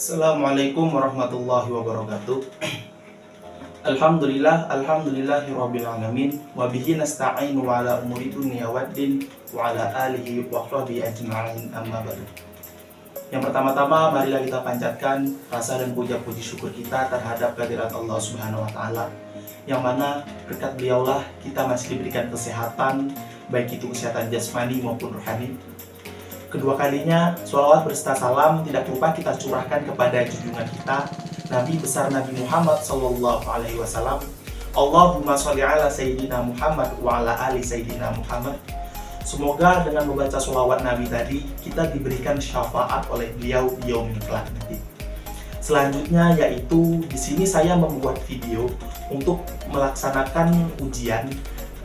Assalamualaikum warahmatullahi wabarakatuh. Alhamdulillahirabbil alamin wa bihi nasta'inu ala umuri dunya waddin wa ala alihi wa sahbihi ajma'in amma ba'du. Yang pertama-tama marilah kita panjatkan rasa dan puja-puji syukur kita terhadap kehadirat Allah Subhanahu wa taala, yang mana berkat beliaulah kita masih diberikan kesehatan, baik itu kesehatan jasmani maupun rohani. Kedua kalinya, sholawat berserta salam tidak lupa kita curahkan kepada junjungan kita, Nabi besar Nabi Muhammad Sallallahu Alaihi Wasallam. Allahumma sholli ala Sayyidina Muhammad wa ala ali Sayyidina Muhammad. Semoga dengan membaca sholawat Nabi tadi, kita diberikan syafaat oleh beliau di yaumil kelak nanti. Selanjutnya yaitu di sini saya membuat video untuk melaksanakan ujian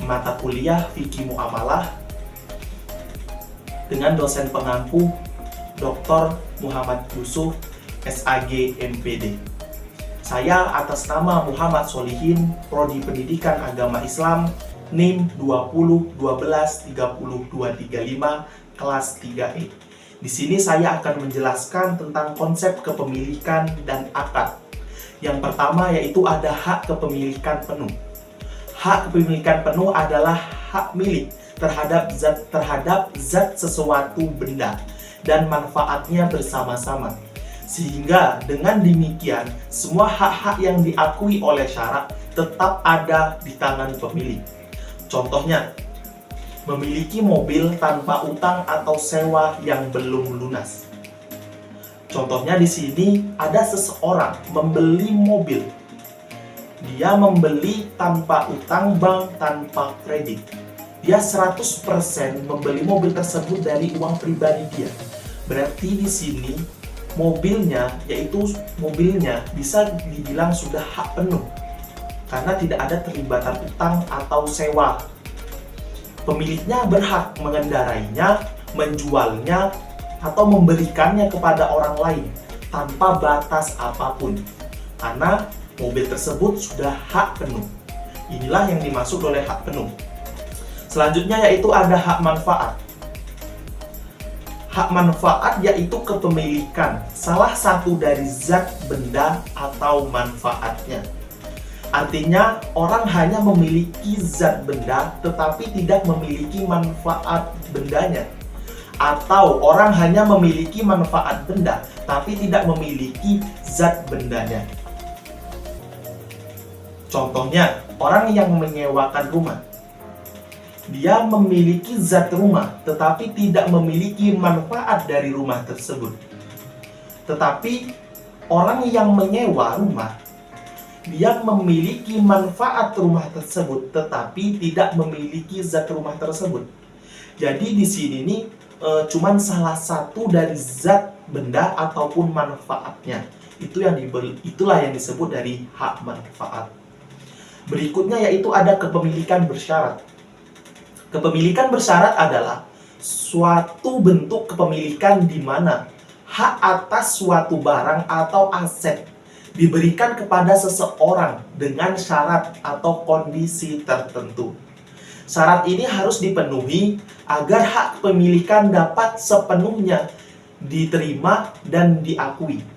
mata kuliah Fikih Muamalah dengan dosen pengampu Dr. Muhammad Yusuf, SAG MPD. Saya atas nama Muhammad Solihin, Prodi Pendidikan Agama Islam, NIM 2012313235, kelas 3E. Di sini saya akan menjelaskan tentang konsep kepemilikan dan akad. Yang pertama yaitu ada hak kepemilikan penuh. Hak kepemilikan penuh adalah hak milik terhadap zat sesuatu benda dan manfaatnya bersama-sama. Sehingga dengan demikian semua hak-hak yang diakui oleh syarak tetap ada di tangan pemilik. Contohnya, memiliki mobil tanpa utang atau sewa yang belum lunas. Contohnya di sini ada seseorang membeli mobil. Dia membeli tanpa utang bank, tanpa kredit. Dia 100% membeli mobil tersebut dari uang pribadi dia. Berarti di sini mobilnya bisa dibilang sudah hak penuh karena tidak ada terlibatan utang atau sewa. Pemiliknya berhak mengendarainya, menjualnya, atau memberikannya kepada orang lain tanpa batas apapun karena mobil tersebut sudah hak penuh. Inilah yang dimaksud oleh hak penuh. Selanjutnya yaitu ada hak manfaat. Hak manfaat yaitu kepemilikan salah satu dari zat benda atau manfaatnya. Artinya orang hanya memiliki zat benda tetapi tidak memiliki manfaat bendanya. Atau orang hanya memiliki manfaat benda tapi tidak memiliki zat bendanya. Contohnya, orang yang menyewakan rumah. Dia memiliki zat rumah, tetapi tidak memiliki manfaat dari rumah tersebut. Tetapi orang yang menyewa rumah, dia memiliki manfaat rumah tersebut, tetapi tidak memiliki zat rumah tersebut. Jadi di sini nih cuman salah satu dari zat benda ataupun manfaatnya. Itulah yang disebut dari hak manfaat. Berikutnya yaitu ada kepemilikan bersyarat. Kepemilikan bersyarat adalah suatu bentuk kepemilikan di mana hak atas suatu barang atau aset diberikan kepada seseorang dengan syarat atau kondisi tertentu. Syarat ini harus dipenuhi agar hak kepemilikan dapat sepenuhnya diterima dan diakui.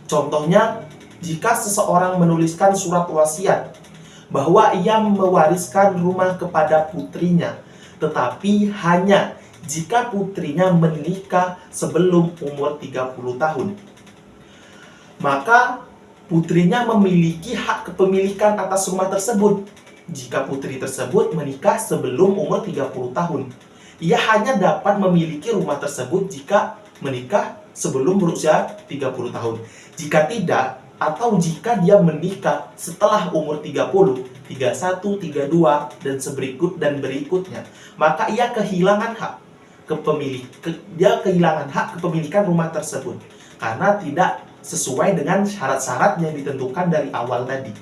Contohnya, jika seseorang menuliskan surat wasiat bahwa ia mewariskan rumah kepada putrinya, tetapi hanya jika putrinya menikah sebelum umur 30 tahun. Maka putrinya memiliki hak kepemilikan atas rumah tersebut. Jika putri tersebut menikah sebelum umur 30 tahun, ia hanya dapat memiliki rumah tersebut jika menikah sebelum berusia 30 tahun. Jika tidak, atau jika dia menikah setelah umur 30, 31, 32, dan berikutnya, maka ia kehilangan hak kepemilikan rumah tersebut karena tidak sesuai dengan syarat-syarat yang ditentukan dari awal tadi.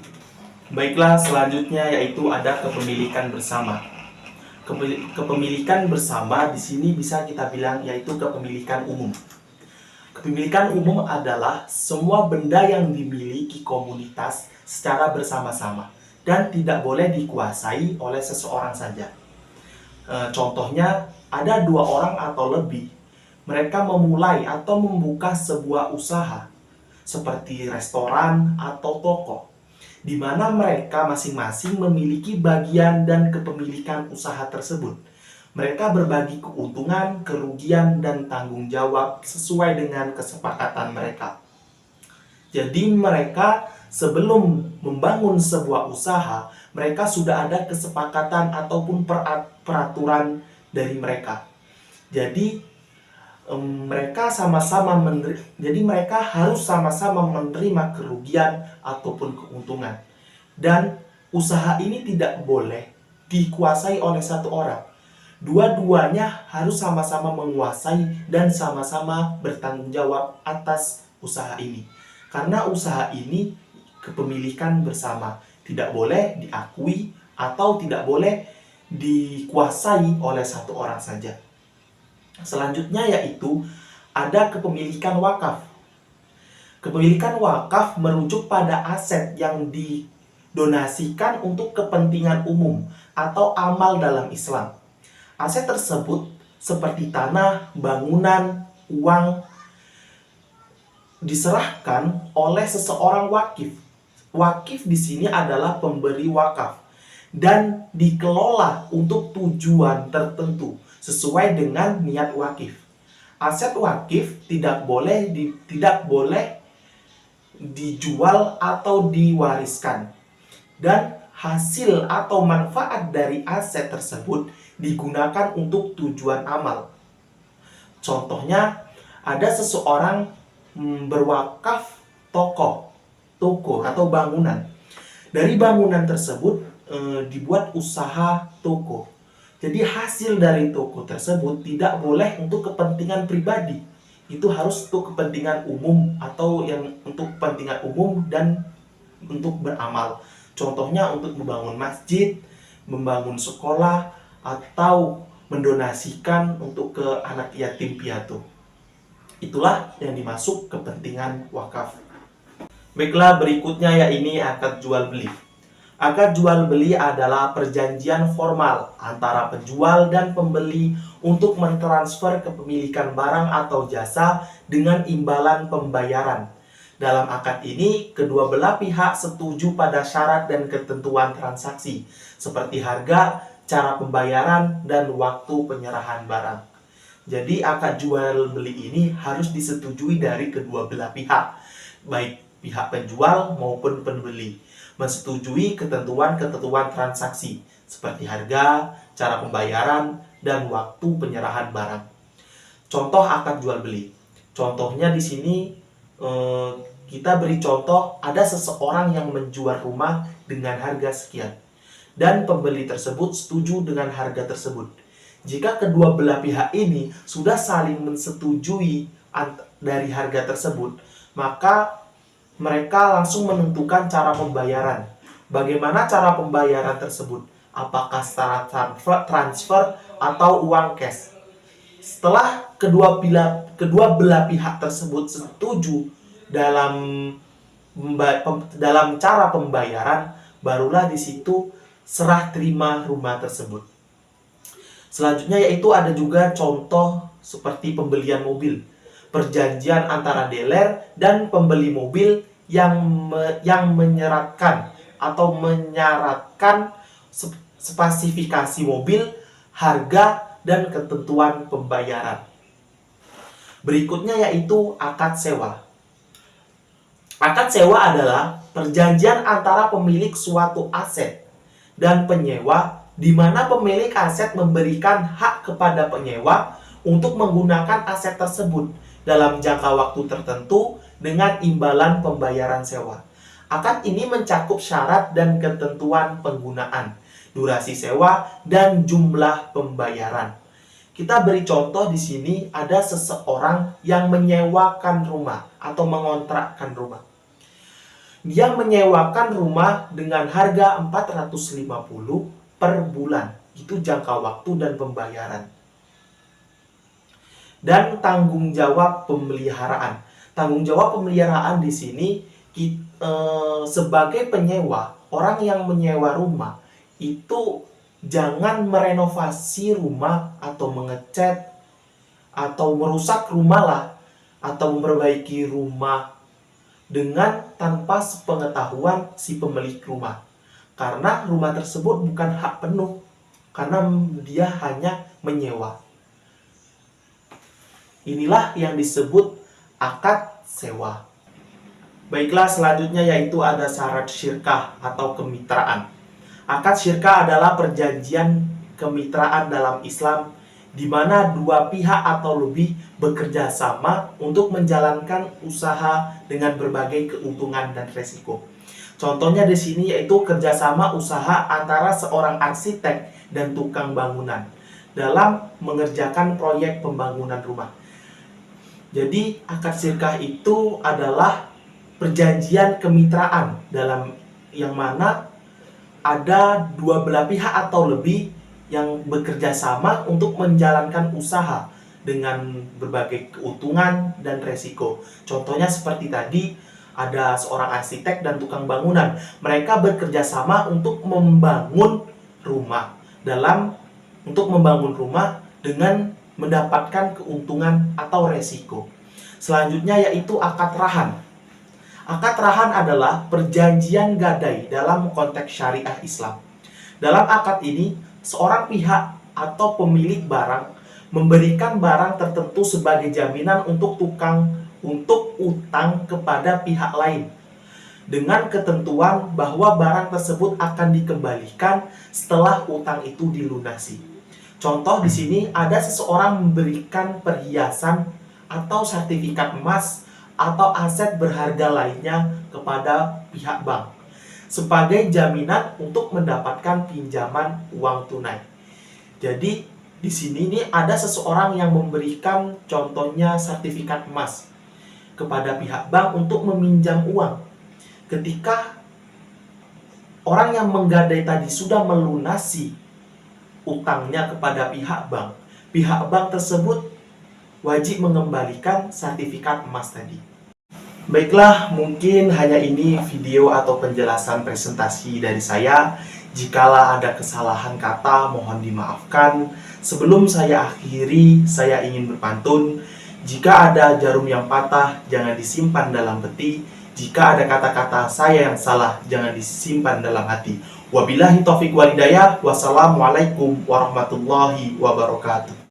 Baiklah, selanjutnya yaitu ada kepemilikan bersama. Kepemilikan bersama di sini bisa kita bilang yaitu kepemilikan umum. Kepemilikan umum adalah semua benda yang dimiliki komunitas secara bersama-sama dan tidak boleh dikuasai oleh seseorang saja. Contohnya, ada 2 orang atau lebih. Mereka memulai atau membuka sebuah usaha. seperti restoran atau toko, di mana mereka masing-masing memiliki bagian dan kepemilikan usaha tersebut. Mereka berbagi keuntungan, kerugian, dan tanggung jawab sesuai dengan kesepakatan mereka. Jadi mereka sebelum membangun sebuah usaha, mereka sudah ada kesepakatan ataupun peraturan dari mereka. Jadi mereka harus sama-sama menerima kerugian ataupun keuntungan. Dan usaha ini tidak boleh dikuasai oleh satu orang. Dua-duanya harus sama-sama menguasai dan sama-sama bertanggung jawab atas usaha ini. Karena usaha ini kepemilikan bersama, tidak boleh diakui atau tidak boleh dikuasai oleh satu orang saja. Selanjutnya yaitu ada kepemilikan wakaf. Kepemilikan wakaf merujuk pada aset yang didonasikan untuk kepentingan umum atau amal dalam Islam. Aset tersebut seperti tanah, bangunan, uang diserahkan oleh seseorang wakif. Wakif di sini adalah pemberi wakaf dan dikelola untuk tujuan tertentu sesuai dengan niat wakif. Aset wakif tidak boleh dijual atau diwariskan, dan hasil atau manfaat dari aset tersebut digunakan untuk tujuan amal. Contohnya, ada seseorang berwakaf toko atau bangunan. Dari bangunan tersebut dibuat usaha toko. Jadi hasil dari toko tersebut tidak boleh untuk kepentingan pribadi. Itu harus untuk kepentingan umum atau yang untuk kepentingan umum dan untuk beramal. Contohnya untuk membangun masjid, membangun sekolah, atau mendonasikan untuk ke anak yatim piatu. Itulah yang dimaksud kepentingan wakaf. Baiklah, berikutnya ini akad jual beli. Akad jual beli adalah perjanjian formal antara penjual dan pembeli untuk mentransfer kepemilikan barang atau jasa dengan imbalan pembayaran. Dalam akad ini, kedua belah pihak setuju pada syarat dan ketentuan transaksi, seperti harga, cara pembayaran, dan waktu penyerahan barang. Jadi akad jual beli ini harus disetujui dari kedua belah pihak, baik pihak penjual maupun pembeli, menyetujui ketentuan-ketentuan transaksi seperti harga, cara pembayaran, dan waktu penyerahan barang. Contoh akad jual beli. Contohnya di sini kita beri contoh, ada seseorang yang menjual rumah dengan harga sekian dan pembeli tersebut setuju dengan harga tersebut. Jika kedua belah pihak ini sudah saling mensetujui dari harga tersebut, maka mereka langsung menentukan cara pembayaran. Bagaimana cara pembayaran tersebut? Apakah secara transfer atau uang cash? Setelah kedua belah pihak tersebut setuju dalam cara pembayaran, barulah di situ serah terima rumah tersebut. Selanjutnya yaitu ada juga contoh seperti pembelian mobil. Perjanjian antara dealer dan pembeli mobil yang menyeratkan atau menyaratkan spesifikasi mobil, harga, dan ketentuan pembayaran. Berikutnya yaitu akad sewa. Akad sewa adalah perjanjian antara pemilik suatu aset dan penyewa, di mana pemilik aset memberikan hak kepada penyewa untuk menggunakan aset tersebut dalam jangka waktu tertentu dengan imbalan pembayaran sewa. Akad ini mencakup syarat dan ketentuan penggunaan, durasi sewa, dan jumlah pembayaran. Kita beri contoh di sini, ada seseorang yang menyewakan rumah atau mengontrakkan rumah. Dia menyewakan rumah dengan harga 450 per bulan. Itu jangka waktu dan pembayaran. Dan tanggung jawab pemeliharaan. Tanggung jawab pemeliharaan di sini sebagai penyewa, orang yang menyewa rumah itu jangan merenovasi rumah atau mengecat atau merusak rumah lah, atau memperbaiki rumah dengan tanpa sepengetahuan si pemilik rumah. Karena rumah tersebut bukan hak penuh, karena dia hanya menyewa. Inilah yang disebut akad sewa. Baiklah, selanjutnya yaitu ada syarat syirkah atau kemitraan. Akad syirkah adalah perjanjian kemitraan dalam Islam di mana dua pihak atau lebih bekerja sama untuk menjalankan usaha dengan berbagai keuntungan dan resiko. Contohnya di sini yaitu kerjasama usaha antara seorang arsitek dan tukang bangunan dalam mengerjakan proyek pembangunan rumah. Jadi akad syirkah itu adalah perjanjian kemitraan dalam yang mana ada dua belah pihak atau lebih yang bekerja sama untuk menjalankan usaha dengan berbagai keuntungan dan resiko. Contohnya seperti tadi, ada seorang arsitek dan tukang bangunan. Mereka bekerja sama untuk membangun rumah. Untuk membangun rumah dengan mendapatkan keuntungan atau resiko. Selanjutnya yaitu akad rahan. Akad rahan adalah perjanjian gadai dalam konteks syariah Islam. Dalam akad ini, seorang pihak atau pemilik barang memberikan barang tertentu sebagai jaminan untuk utang kepada pihak lain dengan ketentuan bahwa barang tersebut akan dikembalikan setelah utang itu dilunasi. Contoh di sini ada seseorang memberikan perhiasan atau sertifikat emas atau aset berharga lainnya kepada pihak bank sebagai jaminan untuk mendapatkan pinjaman uang tunai. Jadi di sini nih ada seseorang yang memberikan contohnya sertifikat emas kepada pihak bank untuk meminjam uang. Ketika orang yang menggadai tadi sudah melunasi utangnya kepada pihak bank tersebut wajib mengembalikan sertifikat emas tadi. Baiklah, mungkin hanya ini video atau penjelasan presentasi dari saya. Jikalau ada kesalahan kata, mohon dimaafkan. Sebelum saya akhiri, saya ingin berpantun. Jika ada jarum yang patah, jangan disimpan dalam peti. Jika ada kata-kata saya yang salah, jangan disimpan dalam hati. Wabillahi taufiq wal hidayah. Wassalamualaikum warahmatullahi wabarakatuh.